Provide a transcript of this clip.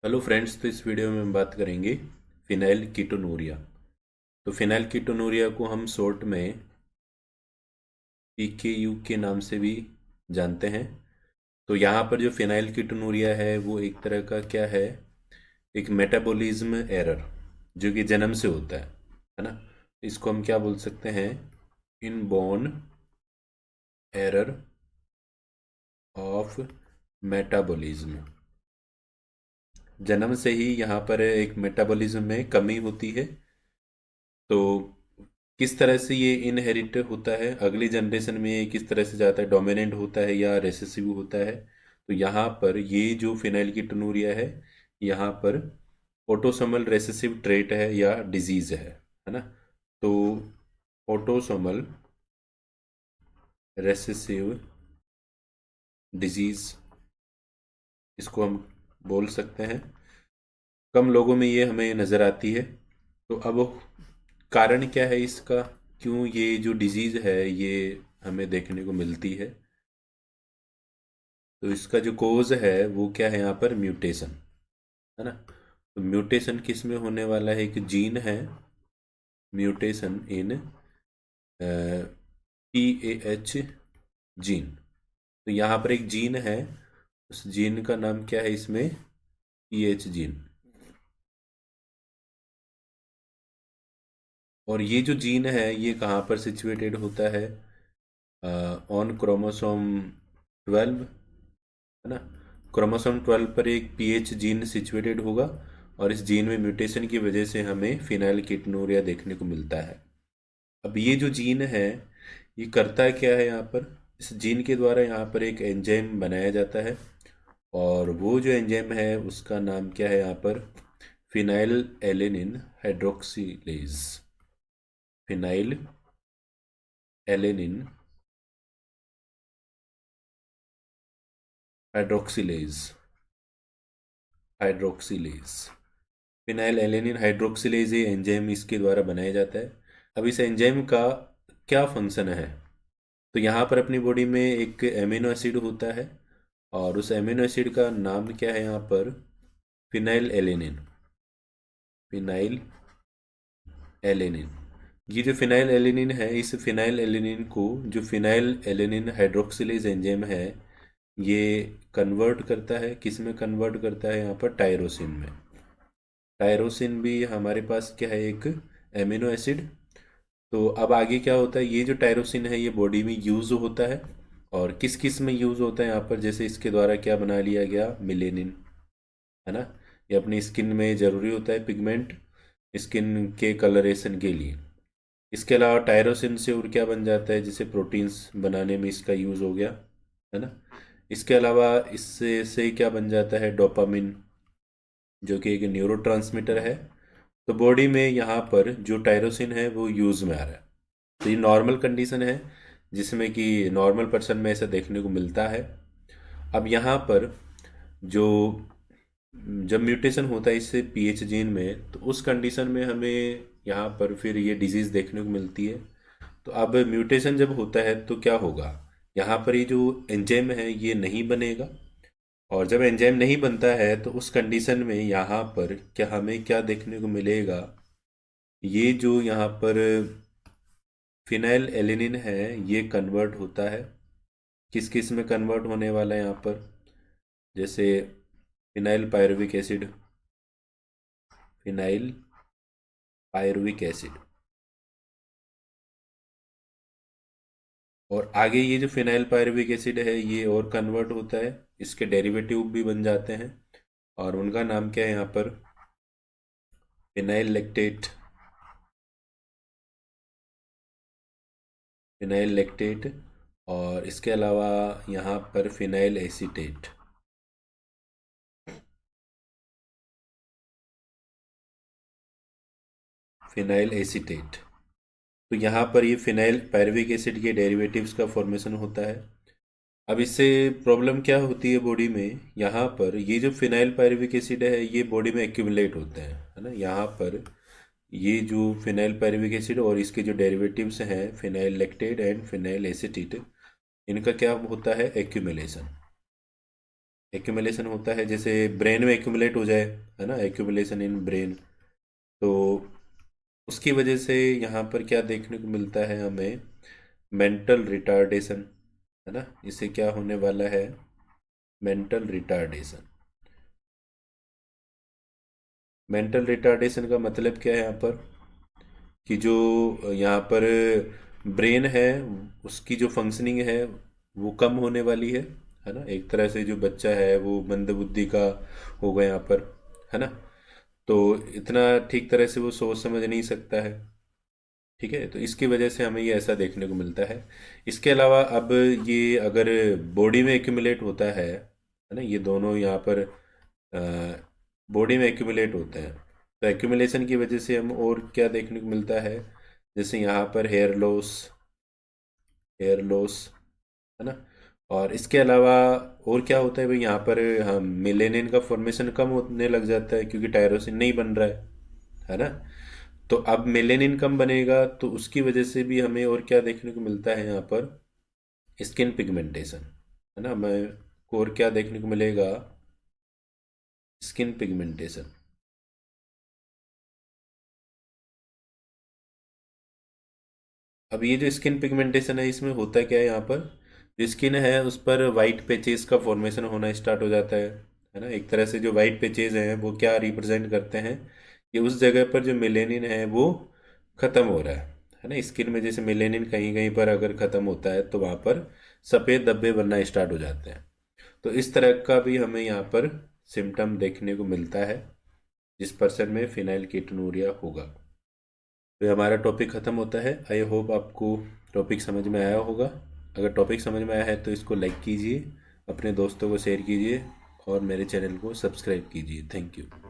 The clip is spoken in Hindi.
Hello friends. तो इस वीडियो में हम बात करेंगे फिनाइल कीटोनूरिया। तो फिनाइल कीटोनूरिया को हम शॉर्ट में पीकेयू के नाम से भी जानते हैं। तो यहाँ पर जो फिनाइल कीटोनूरिया है वो एक तरह का क्या है, एक मेटाबॉलिज्म एरर जो कि जन्म से होता है ना। इसको हम क्या बोल सकते हैं, इनबॉर्न एरर ऑफ मेटाबॉलिज्म। जन्म से ही यहाँ पर एक मेटाबॉलिज्म में कमी होती है। तो किस तरह से ये इनहेरिट होता है, अगली जनरेशन में ये किस तरह से जाता है, डोमिनेंट होता है या रेसेसिव होता है। तो यहाँ पर ये जो फिनाइलकीटोनूरिया है, यहाँ पर ऑटोसोमल रेसेसिव ट्रेट है या डिजीज है ना। तो ऑटोसोमल रेसेसिव डिजीज इसको हम बोल सकते हैं। कम लोगों में ये हमें नज़र आती है। तो अब कारण क्या है इसका, क्यों ये जो डिजीज़ है ये हमें देखने को मिलती है। तो इसका जो कोज है वो क्या है, यहाँ पर म्यूटेशन है ना। तो म्यूटेशन किस में होने वाला है, एक जीन है, म्यूटेशन इन PAH जीन। तो यहाँ पर एक जीन है, उस जीन का नाम क्या है इसमें, PH जीन। और ये जो जीन है ये कहाँ पर सिचुएटेड होता है, ऑन क्रोमोसोम 12 है ना। क्रोमोसोम 12 पर एक पीएच जीन सिचुएटेड होगा और इस जीन में म्यूटेशन की वजह से हमें फिनाइलकीटोनूरिया देखने को मिलता है। अब ये जो जीन है ये करता क्या है, यहाँ पर इस जीन के द्वारा यहाँ पर एक एंजाइम बनाया जाता है। और वो जो एंजाइम है उसका नाम क्या है, यहाँ पर phenyl alanine hydroxylase. Phenyl alanine hydroxylase, hydroxylase, phenyl alanine hydroxylase ये एंजाइम इसके द्वारा बनाया जाता है। अब इस एंजाइम का क्या फंक्शन है, तो यहाँ पर अपनी बॉडी में एक एमिनो एसिड होता है और उस एमिनो एसिड का नाम क्या है, यहाँ पर फिनाइल एलेनिन। फिनाइल एलेनिन, ये जो फिनाइल एलेनिन है, इस फिनाइल एलेनिन को जो फिनाइल एलेनिन हाइड्रोक्सिलेज एंजाइम है ये कन्वर्ट करता है, किस में कन्वर्ट करता है, यहाँ पर टायरोसिन में। टायरोसिन भी हमारे पास क्या है, एक एमिनो एसिड। तो अब आगे क्या होता है, ये जो टायरोसिन है ये बॉडी में यूज होता है। और किस किस में यूज होता है, यहाँ पर जैसे इसके द्वारा क्या बना लिया गया, मिलेनिन है ना। ये अपनी स्किन में ज़रूरी होता है पिगमेंट, स्किन के कलरेशन के लिए। इसके अलावा टायरोसिन से और क्या बन जाता है, जैसे प्रोटीन्स बनाने में इसका यूज़ हो गया है ना। इसके अलावा इससे से क्या बन जाता है, डोपामिन, जो कि एक न्यूरोट्रांसमीटर है। तो बॉडी में यहाँ पर जो टायरोसिन है वो यूज़ में आ रहा है। तो ये नॉर्मल कंडीशन है जिसमें कि नॉर्मल पर्सन में ऐसा देखने को मिलता है। अब यहाँ पर जो जब म्यूटेशन होता है इससे पीएच जीन में, तो उस कंडीशन में हमें यहाँ पर फिर ये डिजीज़ देखने को मिलती है। तो अब म्यूटेशन जब होता है तो क्या होगा, यहाँ पर ये जो एंजाइम है ये नहीं बनेगा। और जब एंजाइम नहीं बनता है तो उस कंडीशन में यहाँ पर क्या हमें क्या देखने को मिलेगा, ये जो यहाँ पर फिनाइल एलेनिन है ये कन्वर्ट होता है। किस किस में कन्वर्ट होने वाला है, यहाँ पर जैसे phenyl pyruvic acid, phenyl pyruvic acid. और आगे ये जो फिनाइल पायरुविक एसिड है ये और कन्वर्ट होता है, इसके डेरिवेटिव भी बन जाते हैं। और उनका नाम क्या है, यहाँ पर फिनाइल लैक्टेट, फिनाइल लैक्टेट। और इसके अलावा यहाँ पर फिनाइल एसीटेट, फिनाइल एसीटेट। तो यहाँ पर ये फिनाइल पायरुविक एसिड के डेरिवेटिव्स का फॉर्मेशन होता है। अब इससे प्रॉब्लम क्या होती है बॉडी में, यहाँ पर ये जो फिनाइल पायरुविक एसिड है ये बॉडी में एक्यूमुलेट होता है ना। यहाँ पर ये जो फिनाइल पायरुविक एसिड और इसके जो डेरिवेटिव्स हैं phenyl lactate and phenyl acetate, इनका क्या होता है, एक्यूमुलेशन। एक्यूमुलेशन होता है जैसे ब्रेन में एक्यूमुलेट हो जाए, है ना, एक्यूमुलेशन इन ब्रेन। तो उसकी वजह से यहाँ पर क्या देखने को मिलता है हमें, मेंटल रिटार्डेशन, है ना। इससे क्या होने वाला है, मेंटल रिटार्डेशन। मेंटल रिटार्डेशन का मतलब क्या है यहाँ पर, कि जो यहाँ पर ब्रेन है उसकी जो फंक्शनिंग है वो कम होने वाली है ना। एक तरह से जो बच्चा है वो मंदबुद्धि का होगा यहाँ पर, है ना। तो इतना ठीक तरह से वो सोच समझ नहीं सकता है। ठीक है, तो इसकी वजह से हमें ये ऐसा देखने को मिलता है। इसके अलावा अब ये अगर बॉडी में एक्यूमुलेट होता है ना, ये दोनों यहाँ पर बॉडी में एक्यूमुलेट होते हैं। तो एक्यूमुलेशन की वजह से हम और क्या देखने को मिलता है, जैसे यहाँ पर हेयर लॉस, हेयर लॉस, है ना। और इसके अलावा और क्या होता है भाई, यहाँ पर हम मेलेनिन का फॉर्मेशन कम होने लग जाता है क्योंकि टायरोसिन नहीं बन रहा है ना। तो अब मेलेनिन कम बनेगा तो उसकी वजह से भी हमें और क्या देखने को मिलता है यहाँ पर, स्किन पिगमेंटेशन, है ना। हमें को और क्या देखने को मिलेगा, स्किन पिगमेंटेशन। अब ये जो स्किन पिगमेंटेशन है इसमें होता क्या है, यहाँ पर जो स्किन है उस पर वाइट पेचेस का फॉर्मेशन होना स्टार्ट हो जाता है ना। एक तरह से जो वाइट पेचेस हैं वो क्या रिप्रेजेंट करते हैं, कि उस जगह पर जो मेलेनिन है वो ख़त्म हो रहा है ना। स्किन में जैसे मेलेनिन कहीं कहीं पर अगर ख़त्म होता है तो वहाँ पर सफ़ेद धब्बे बनना स्टार्ट हो जाते हैं। तो इस तरह का भी हमें यहाँ पर सिम्टम देखने को मिलता है जिस पर्सन में फिनाइल कीटोनुरिया होगा। तो ये हमारा टॉपिक ख़त्म होता है। आई होप आपको टॉपिक समझ में आया होगा। अगर टॉपिक समझ में आया है तो इसको लाइक कीजिए, अपने दोस्तों को शेयर कीजिए और मेरे चैनल को सब्सक्राइब कीजिए। Thank you.